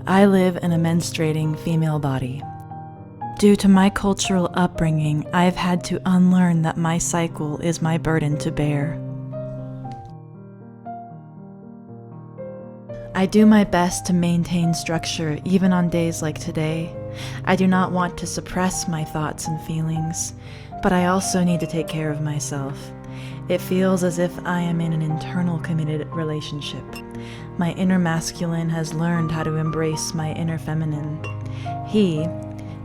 I live in a menstruating female body. Due to my cultural upbringing, I've had to unlearn that my cycle is my burden to bear. I do my best to maintain structure even on days like today. I do not want to suppress my thoughts and feelings, but I also need to take care of myself. It feels as if I am in an internal committed relationship. My inner masculine has learned how to embrace my inner feminine. He,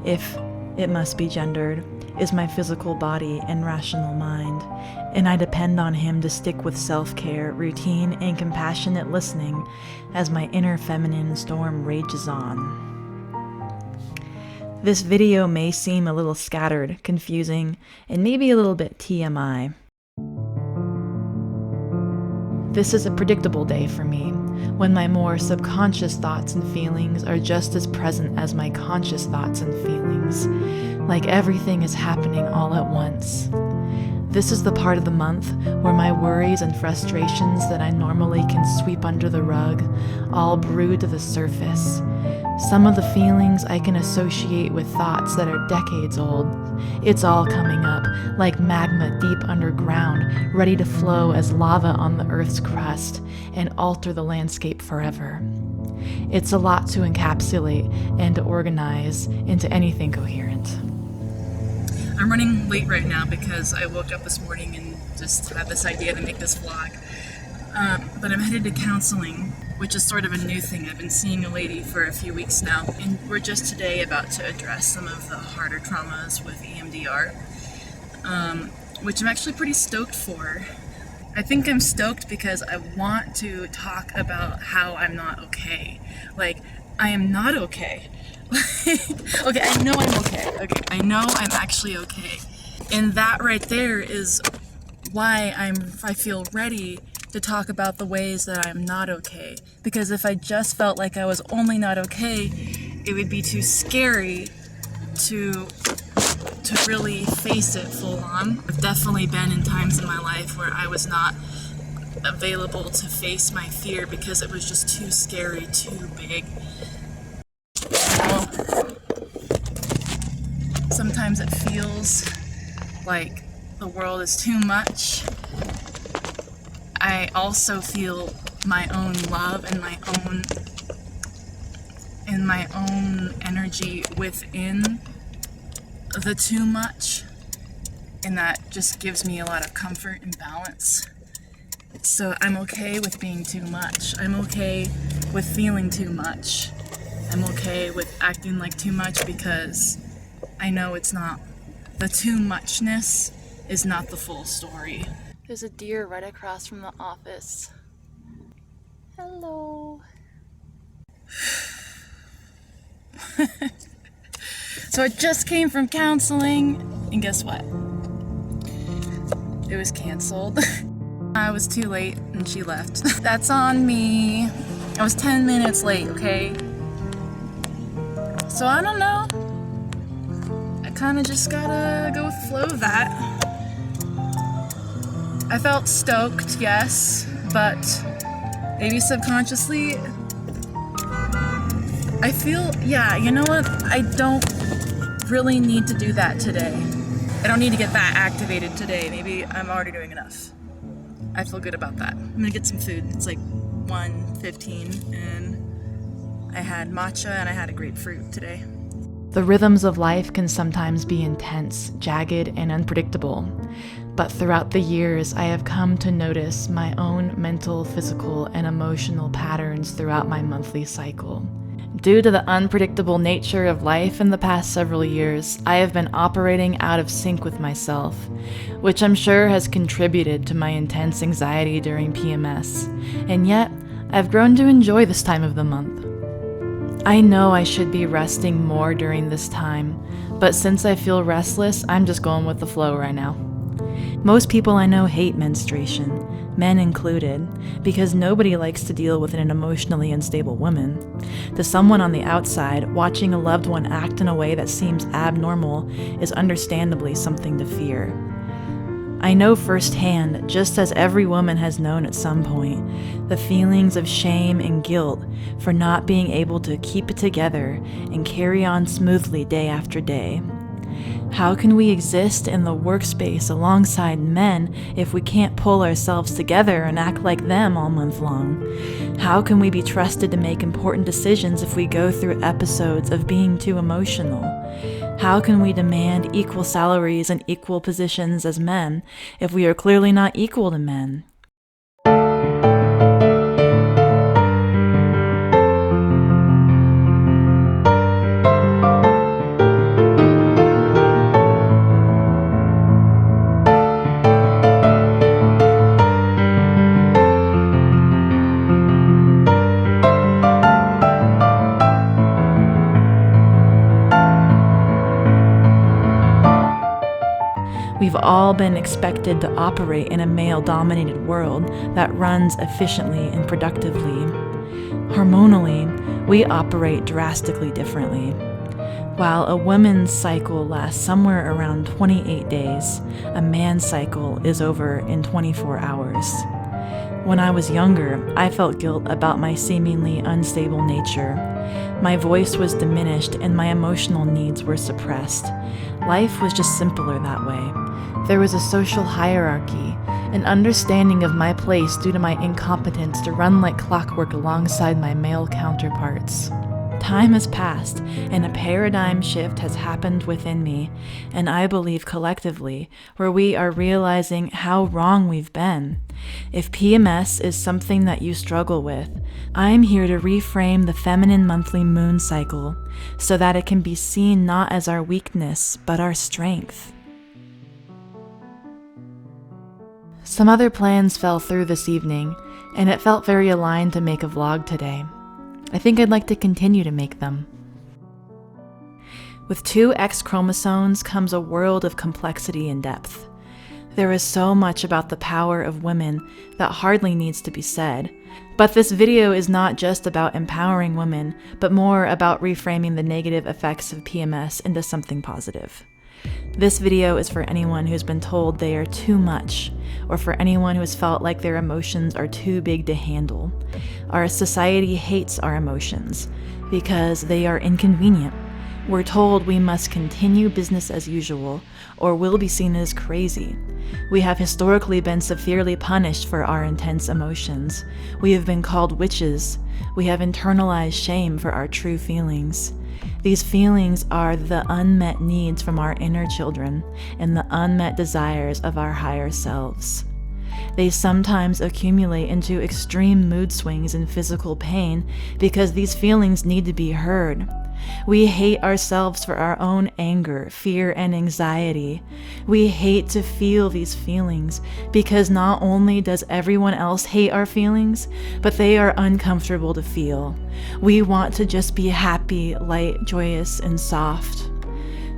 if it must be gendered, is my physical body and rational mind, and I depend on him to stick with self-care, routine, and compassionate listening as my inner feminine storm rages on. This video may seem a little scattered, confusing, and maybe a little bit TMI. This is a predictable day for me, when my more subconscious thoughts and feelings are just as present as my conscious thoughts and feelings, like everything is happening all at once. This is the part of the month where my worries and frustrations that I normally can sweep under the rug all brew to the surface. Some of the feelings I can associate with thoughts that are decades old. It's all coming up, like magma deep underground, ready to flow as lava on the Earth's crust and alter the landscape forever. It's a lot to encapsulate and to organize into anything coherent. I'm running late right now because I woke up this morning and just had this idea to make this vlog. But I'm headed to counseling, which is sort of a new thing. I've been seeing a lady for a few weeks now, and we're just today about to address some of the harder traumas with EMDR, which I'm actually pretty stoked for. I think I'm stoked because I want to talk about how I'm not okay. Like, I am not okay. Okay, I know I'm okay. Okay, I know I'm actually okay. And that right there is why I feel ready to talk about the ways that I'm not okay. Because if I just felt like I was only not okay, it would be too scary to really face it full on. I've definitely been in times in my life where I was not available to face my fear because it was just too scary, too big. Sometimes it feels like the world is too much. I also feel my own love and my own energy within the too much, and that just gives me a lot of comfort and balance. So I'm okay with being too much. I'm okay with feeling too much. I'm okay with acting like too much because I know it's not, the too muchness is not the full story. There's a deer right across from the office. Hello. So I just came from counseling, and guess what? It was canceled. I was too late and she left. That's on me. I was 10 minutes late, okay? So I don't know. I kind of just gotta go with the flow of that. I felt stoked, yes, but maybe subconsciously, I feel, yeah, you know what? I don't really need to do that today. I don't need to get that activated today. Maybe I'm already doing enough. I feel good about that. I'm gonna get some food. It's like 1:15 and I had matcha and I had a grapefruit today. The rhythms of life can sometimes be intense, jagged, and unpredictable. But throughout the years, I have come to notice my own mental, physical, and emotional patterns throughout my monthly cycle. Due to the unpredictable nature of life in the past several years, I have been operating out of sync with myself, which I'm sure has contributed to my intense anxiety during PMS. And yet, I've grown to enjoy this time of the month. I know I should be resting more during this time, but since I feel restless, I'm just going with the flow right now. Most people I know hate menstruation, men included, because nobody likes to deal with an emotionally unstable woman. To someone on the outside, watching a loved one act in a way that seems abnormal is understandably something to fear. I know firsthand, just as every woman has known at some point, the feelings of shame and guilt for not being able to keep it together and carry on smoothly day after day. How can we exist in the workspace alongside men if we can't pull ourselves together and act like them all month long? How can we be trusted to make important decisions if we go through episodes of being too emotional? How can we demand equal salaries and equal positions as men if we are clearly not equal to men? We've all been expected to operate in a male-dominated world that runs efficiently and productively. Hormonally, we operate drastically differently. While a woman's cycle lasts somewhere around 28 days, a man's cycle is over in 24 hours. When I was younger, I felt guilt about my seemingly unstable nature. My voice was diminished and my emotional needs were suppressed. Life was just simpler that way. There was a social hierarchy, an understanding of my place due to my incompetence to run like clockwork alongside my male counterparts. Time has passed, and a paradigm shift has happened within me, and I believe collectively, where we are realizing how wrong we've been. If PMS is something that you struggle with, I'm here to reframe the feminine monthly moon cycle so that it can be seen not as our weakness, but our strength. Some other plans fell through this evening, and it felt very aligned to make a vlog today. I think I'd like to continue to make them. With 2 X chromosomes comes a world of complexity and depth. There is so much about the power of women that hardly needs to be said, but this video is not just about empowering women, but more about reframing the negative effects of PMS into something positive. This video is for anyone who's been told they are too much, or for anyone who has felt like their emotions are too big to handle. Our society hates our emotions because they are inconvenient. We're told we must continue business as usual, or we'll be seen as crazy. We have historically been severely punished for our intense emotions. We have been called witches. We have internalized shame for our true feelings. These feelings are the unmet needs from our inner children and the unmet desires of our higher selves. They sometimes accumulate into extreme mood swings and physical pain because these feelings need to be heard. We hate ourselves for our own anger, fear, and anxiety. We hate to feel these feelings because not only does everyone else hate our feelings, but they are uncomfortable to feel. We want to just be happy, light, joyous, and soft.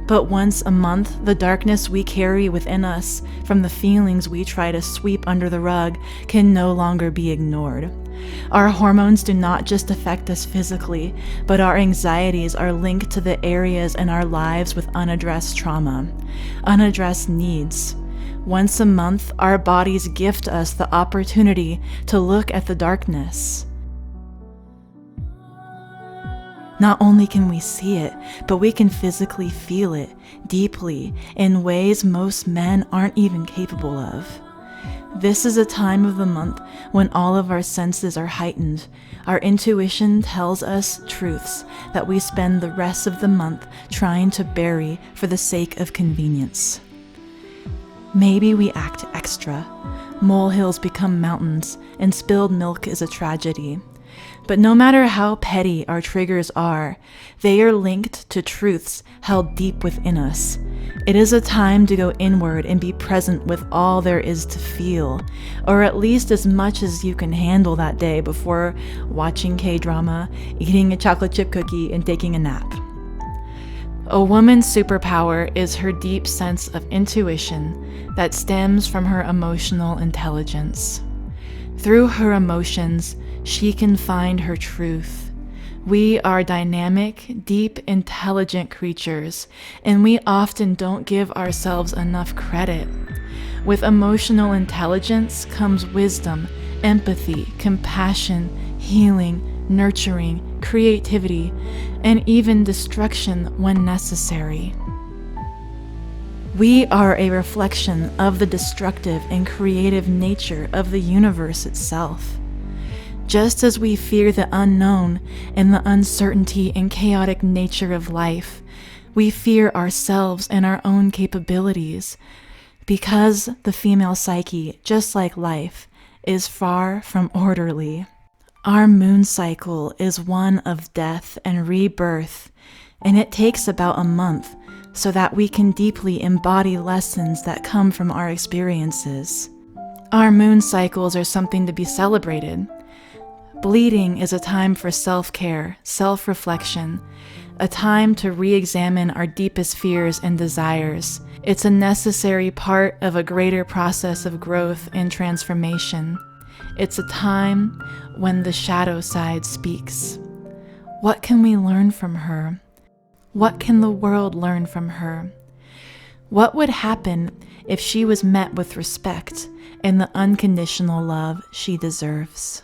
But once a month, the darkness we carry within us from the feelings we try to sweep under the rug can no longer be ignored. Our hormones do not just affect us physically, but our anxieties are linked to the areas in our lives with unaddressed trauma, unaddressed needs. Once a month, our bodies gift us the opportunity to look at the darkness. Not only can we see it, but we can physically feel it deeply in ways most men aren't even capable of. This is a time of the month when all of our senses are heightened. Our intuition tells us truths that we spend the rest of the month trying to bury for the sake of convenience. Maybe we act extra. Molehills become mountains, and spilled milk is a tragedy. But no matter how petty our triggers are, they are linked to truths held deep within us. It is a time to go inward and be present with all there is to feel, or at least as much as you can handle that day before watching K-drama, eating a chocolate chip cookie, and taking a nap. A woman's superpower is her deep sense of intuition that stems from her emotional intelligence. Through her emotions, she can find her truth. We are dynamic, deep, intelligent creatures, and we often don't give ourselves enough credit. With emotional intelligence comes wisdom, empathy, compassion, healing, nurturing, creativity, and even destruction when necessary. We are a reflection of the destructive and creative nature of the universe itself. Just as we fear the unknown and the uncertainty and chaotic nature of life, we fear ourselves and our own capabilities, because the female psyche, just like life, is far from orderly. Our moon cycle is one of death and rebirth, and it takes about a month so that we can deeply embody lessons that come from our experiences. Our moon cycles are something to be celebrated. Bleeding is a time for self-care, self-reflection, a time to re-examine our deepest fears and desires. It's a necessary part of a greater process of growth and transformation. It's a time when the shadow side speaks. What can we learn from her? What can the world learn from her? What would happen if she was met with respect and the unconditional love she deserves?